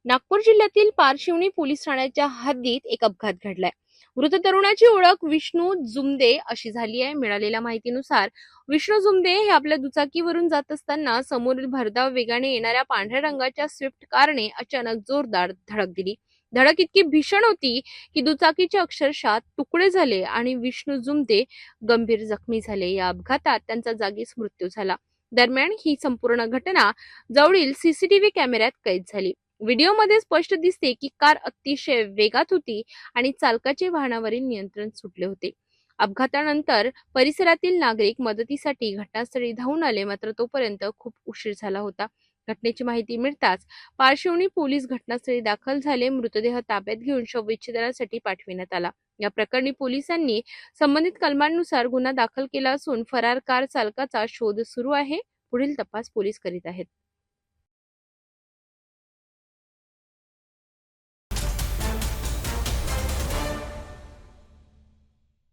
नागपूर जिल्ह्यातील पारशिवनी पोलीस ठाण्याच्या हद्दीत एक अपघात घडलाय। मृत तरुणाची ओळख विष्णू जुमदे अशी झाली आहे। मिळालेल्या माहितीनुसार विष्णू जुमदे हे आपल्या दुचाकीवरून जात असताना समोरील भरधाव वेगाने येणाऱ्या पांढऱ्या रंगाच्या स्विफ्ट कारने अचानक जोरदार धडक दिली। धडक इतकी भीषण होती की दुचाकीचे अक्षरशः तुकडे झाले आणि विष्णू जुमदे गंभीर जखमी झाले। या अपघातात त्यांचा जागीच मृत्यू झाला। दरम्यान ही संपूर्ण घटना जवळील सीसीटीव्ही कॅमेऱ्यात कैद झाली। व्हिडिओमध्ये स्पष्ट दिसते की कार अतिशय वेगात होती आणि चालकाचे वाहनावरील नियंत्रण सुटले होते। अपघातानंतर परिसरातील नागरिक मदतीसाठी घटनास्थळी धावून आले, मात्र तोपर्यंत खूप उशीर झाला होता। घटनेची माहिती मिळताच पारशिवनी पोलीस घटनास्थळी दाखल झाले। मृतदेह ताब्यात घेऊन शवविच्छेदनासाठी पाठविण्यात आला। या प्रकरणी पोलिसांनी संबंधित कलमांनुसार गुन्हा दाखल केला असून फरार कार चालकाचा शोध सुरू आहे। पुढील तपास पोलीस करीत आहेत।